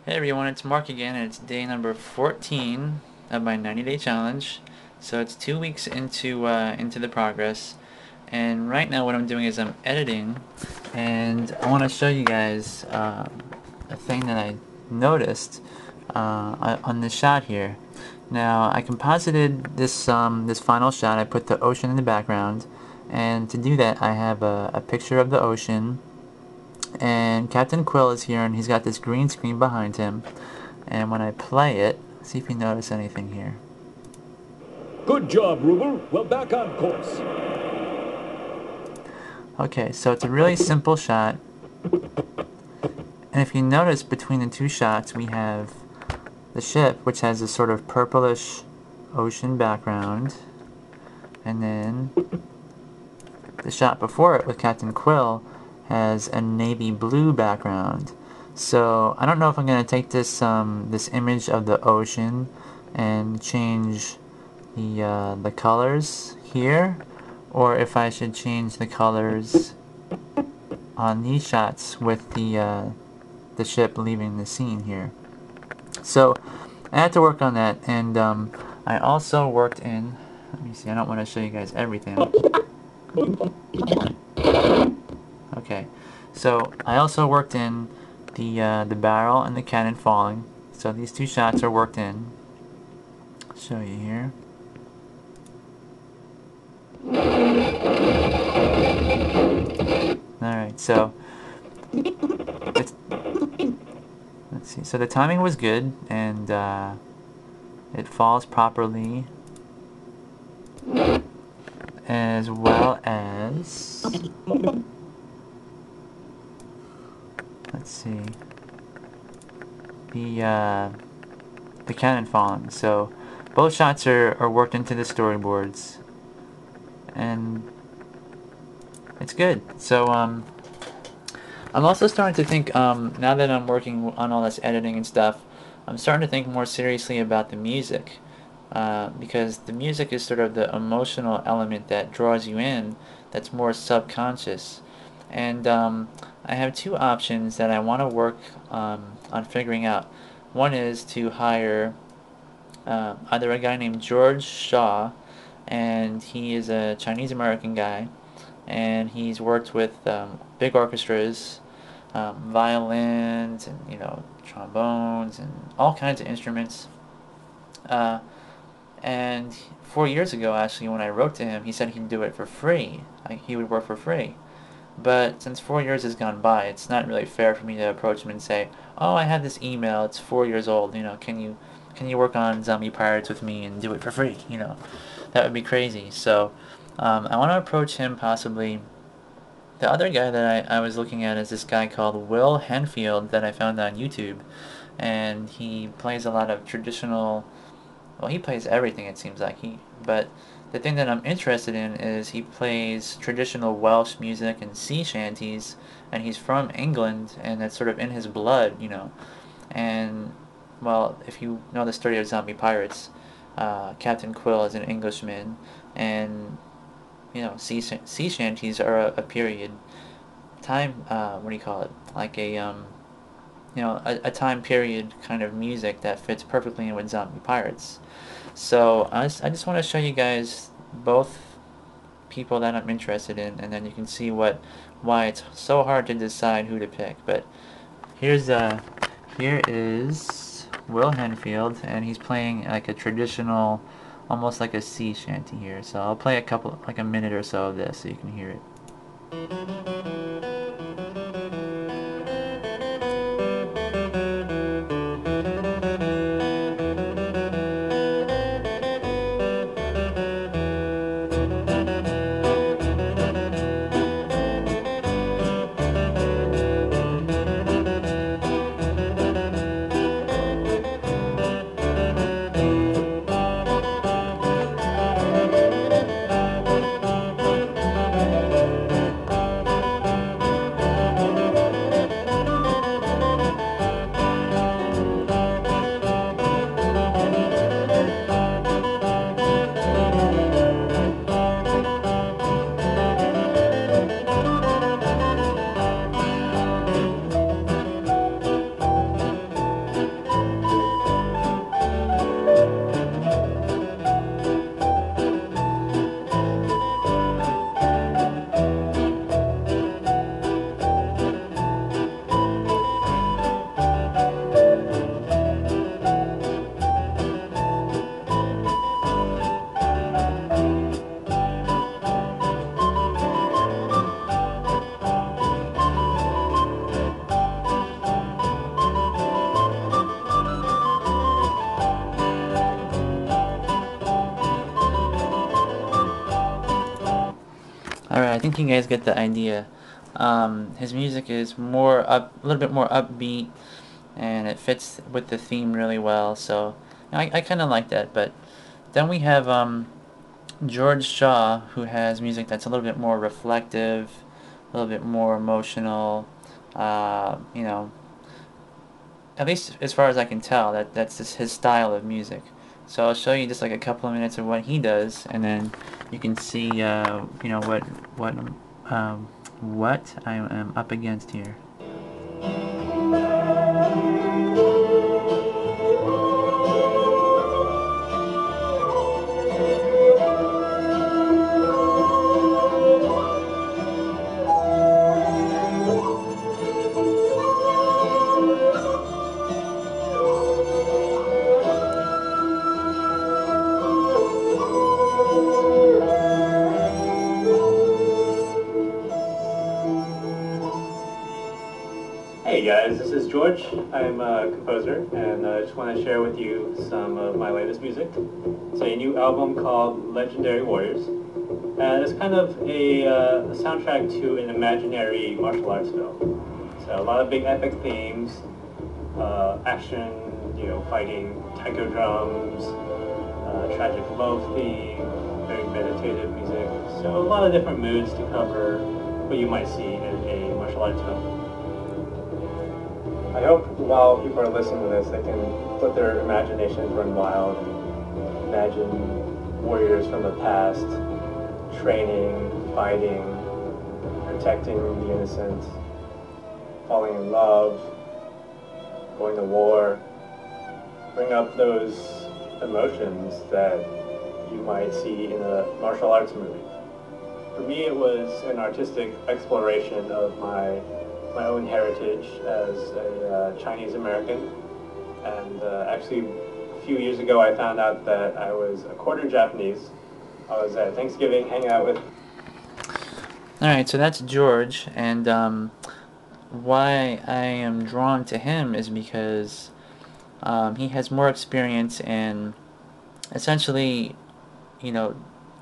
Hey everyone, it's Mark again, and it's day number 14 of my 90-day challenge. So it's 2 weeks into the progress, and right now what I'm doing is I'm editing, and I want to show you guys a thing that I noticed on this shot here. Now I composited this final shot. I put the ocean in the background, and to do that I have a picture of the ocean. And Captain Quill is here, and he's got this green screen behind him. And when I play it, see if you notice anything here. Good job, Ruber. Well, back on course. Okay, so it's a really simple shot. And if you notice, between the two shots, we have the ship, which has this sort of purplish ocean background. And then the shot before it with Captain Quill has a navy blue background. So I don't know if I'm going to take this this image of the ocean and change the colors here, or if I should change the colors on these shots with the ship leaving the scene here. So I had to work on that, and I also worked in. Let me see. I don't want to show you guys everything. Okay, so I also worked in the barrel and the cannon falling. So these two shots are worked in. I'll show you here. Alright, so let's see. So the timing was good, and it falls properly, as well as, let's see, the cannon falling. So both shots are worked into the storyboards, and it's good. So I'm also starting to think, now that I'm working on all this editing and stuff, I'm starting to think more seriously about the music, because the music is sort of the emotional element that draws you in, that's more subconscious. And I have two options that I want to work on figuring out. One is to hire either a guy named George Shaw, and he is a Chinese American guy, and he's worked with big orchestras, violins, and trombones, and all kinds of instruments. And 4 years ago, actually, when I wrote to him, he said he'd do it for free. Like, he would work for free. But since 4 years has gone by, it's not really fair for me to approach him and say, "Oh, I have this email. It's 4 years old. Can you work on Zombie Pirates with me and do it for free?" That would be crazy. So I want to approach him possibly. The other guy that I was looking at is this guy called Will Henfield that I found on YouTube, and he plays a lot of traditional. Well, he plays everything, it seems like. But the thing that I'm interested in is he plays traditional Welsh music and sea shanties, and he's from England, and that's sort of in his blood. And, well, if you know the story of Zombie Pirates, Captain Quill is an Englishman, and, sea shanties are a period time, what do you call it? Like a time period kind of music that fits perfectly in with Zombie Pirates. So I just want to show you guys both people that I'm interested in, and then you can see why it's so hard to decide who to pick. But here is Will Henfield, and he's playing like a traditional, almost like a sea shanty here. So I'll play like a minute or so of this so you can hear it. think you guys get the idea. His music is a little bit more upbeat, and it fits with the theme really well. So I kind of like that. But then we have George Shaw, who has music that's a little bit more reflective, a little bit more emotional. You know, at least as far as I can tell, that's just his style of music. So I'll show you just like a couple of minutes of what he does, and then you can see, you know, um, what I am up against here. Hey guys, this is George. I'm a composer, and I just want to share with you some of my latest music. It's a new album called Legendary Warriors, and it's kind of a soundtrack to an imaginary martial arts film. So a lot of big epic themes, action, you know, fighting, taiko drums, tragic love theme, very meditative music. So a lot of different moods to cover what you might see in a martial arts film. I hope while people are listening to this, they can let their imaginations run wild and imagine warriors from the past training, fighting, protecting the innocent, falling in love, going to war. Bring up those emotions that you might see in a martial arts movie. For me, it was an artistic exploration of my own heritage as a Chinese American, and actually a few years ago I found out that I was a quarter Japanese. I was at Thanksgiving hanging out with. Alright, so that's George, and why I am drawn to him is because he has more experience in essentially, you know,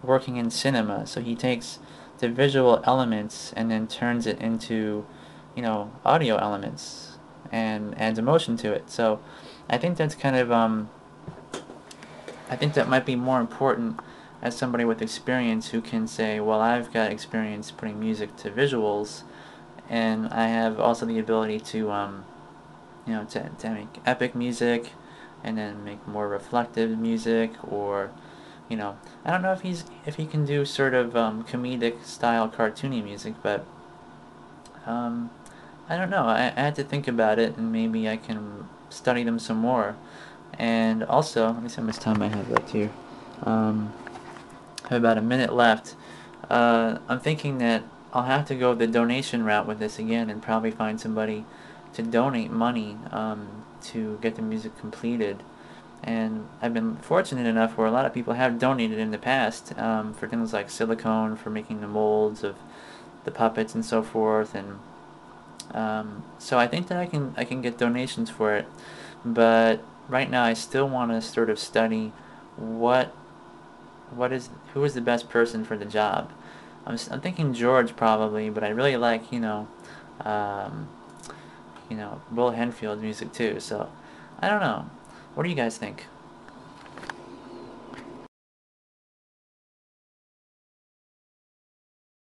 working in cinema. So he takes the visual elements and then turns it into, you know, audio elements and adds emotion to it. So I think that's kind of I think that might be more important as somebody with experience who can say, well, I've got experience putting music to visuals, and I have also the ability to you know, to make epic music and then make more reflective music, or you know, I don't know if he can do sort of comedic style cartoony music, but I don't know. I had to think about it, and maybe I can study them some more. And also, let me see how much time I have left here. I have about a minute left. I'm thinking that I'll have to go the donation route with this again, and probably find somebody to donate money to get the music completed. And I've been fortunate enough where a lot of people have donated in the past for things like silicone, for making the molds of the puppets and so forth, and so I think that I can get donations for it, but right now I still want to sort of study what who is the best person for the job. I'm thinking George probably, but I really like, um, Will Henfield's music too. So I don't know. What do you guys think?